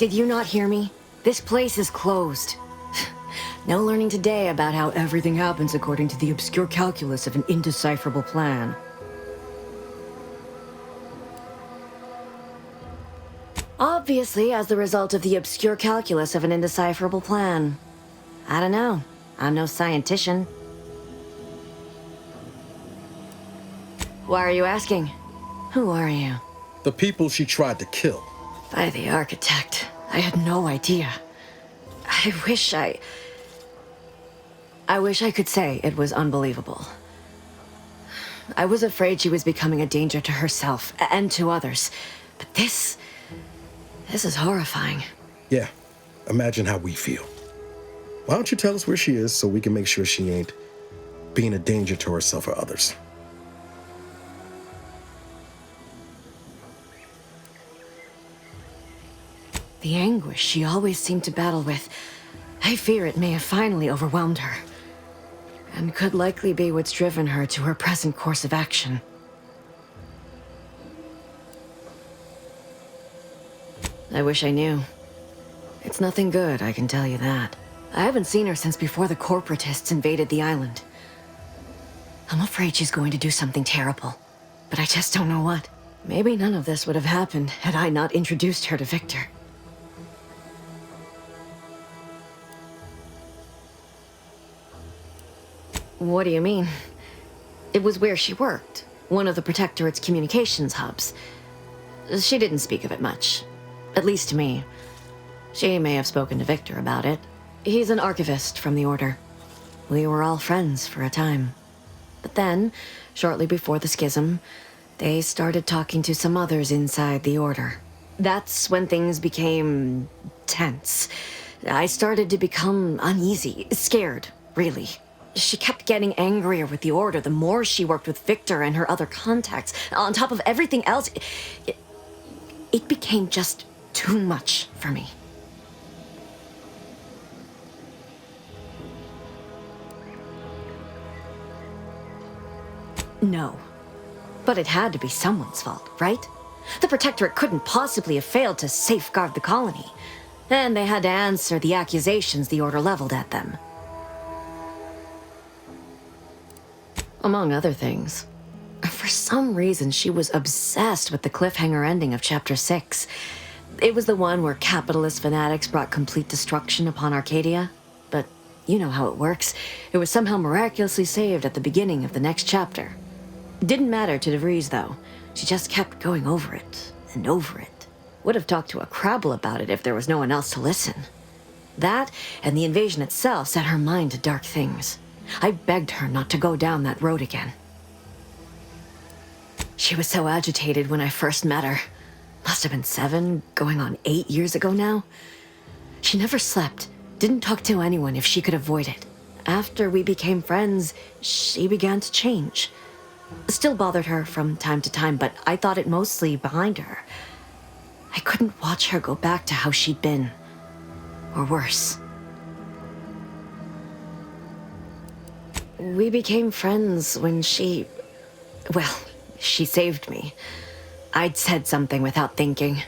Did you not hear me? This place is closed. No learning today about how everything happens according to the obscure calculus of an indecipherable plan. Obviously, as the result of the obscure calculus of an indecipherable plan. I don't know. I'm no scientician. Why are you asking? Who are you? The people she tried to kill. By the architect. I had no idea. I wish I could say it was unbelievable. I was afraid she was becoming a danger to herself and to others. But this is horrifying. Yeah, imagine how we feel. Why don't you tell us where she is so we can make sure she ain't being a danger to herself or others? The anguish she always seemed to battle with, I fear it may have finally overwhelmed her, and could likely be what's driven her to her present course of action. I wish I knew. It's nothing good, I can tell you that. I haven't seen her since before the corporatists invaded the island. I'm afraid she's going to do something terrible, but I just don't know what. Maybe none of this would have happened had I not introduced her to Victor. What do you mean? It was where she worked, one of the Protectorate's communications hubs. She didn't speak of it much, at least to me. She may have spoken to Victor about it. He's an archivist from the Order. We were all friends for a time. But then, shortly before the schism, they started talking to some others inside the Order. That's when things became tense. I started to become uneasy, scared, really. She kept getting angrier with the Order the more she worked with Victor and her other contacts. On top of everything else, it became just too much for me. No. But it had to be someone's fault, right? The Protectorate couldn't possibly have failed to safeguard the colony. And they had to answer the accusations the Order leveled at them. Among other things. For some reason, she was obsessed with the cliffhanger ending of Chapter 6. It was the one where capitalist fanatics brought complete destruction upon Arcadia. But you know how it works. It was somehow miraculously saved at the beginning of the next chapter. Didn't matter to DeVries, though. She just kept going over it and over it. Would have talked to a Crabble about it if there was no one else to listen. That, and the invasion itself, set her mind to dark things. I begged her not to go down that road again. She was so agitated when I first met her. Must have been 7, going on 8 years ago now. She never slept, didn't talk to anyone if she could avoid it. After we became friends, she began to change. Still bothered her from time to time, but I thought it mostly behind her. I couldn't watch her go back to how she'd been. Or worse. We became friends when she saved me. I'd said something without thinking.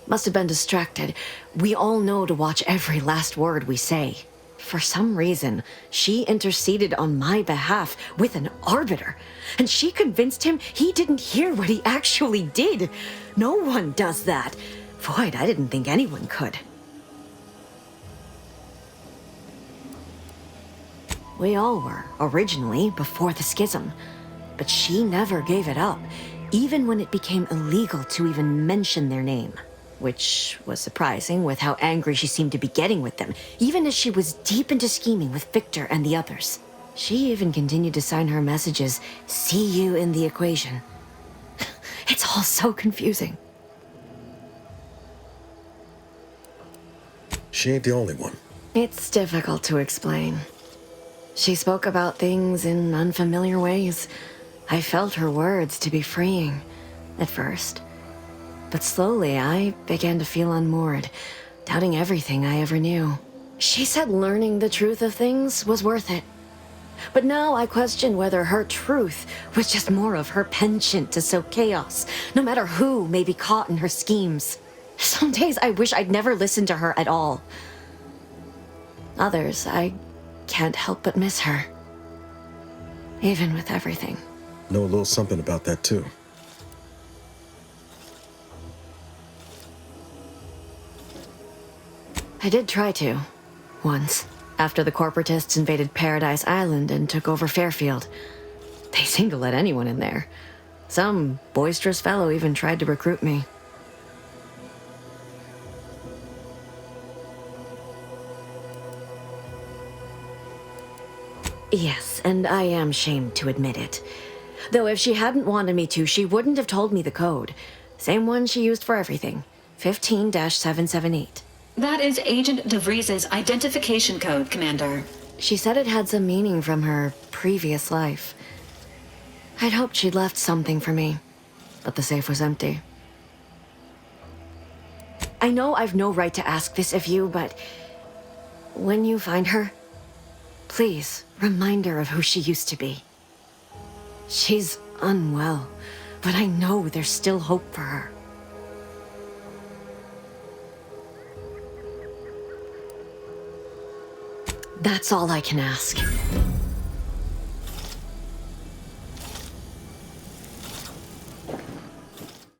Must have been distracted. We all know to watch every last word we say. For some reason, she interceded on my behalf with an arbiter, and she convinced him he didn't hear what he actually did. No one does that. Void, I didn't think anyone could. We all were, originally, before the schism. But she never gave it up, even when it became illegal to even mention their name. Which was surprising with how angry she seemed to be getting with them, even as she was deep into scheming with Victor and the others. She even continued to sign her messages, "See you in the equation." It's all so confusing. She ain't the only one. It's difficult to explain. She spoke about things in unfamiliar ways. I felt her words to be freeing, at first. But slowly, I began to feel unmoored, doubting everything I ever knew. She said learning the truth of things was worth it. But now I question whether her truth was just more of her penchant to sow chaos, no matter who may be caught in her schemes. Some days I wish I'd never listened to her at all. Others, I can't help but miss her. Even with everything. Know a little something about that, too. I did try to. Once. After the corporatists invaded Paradise Island and took over Fairfield. They seemed to let anyone in there. Some boisterous fellow even tried to recruit me. Yes, and I am shamed to admit it. Though if she hadn't wanted me to, she wouldn't have told me the code. Same one she used for everything. 15-778. That is Agent DeVries's identification code, Commander. She said it had some meaning from her previous life. I'd hoped she'd left something for me, but the safe was empty. I know I've no right to ask this of you, but when you find her, please remind her of who she used to be. She's unwell, but I know there's still hope for her. That's all I can ask.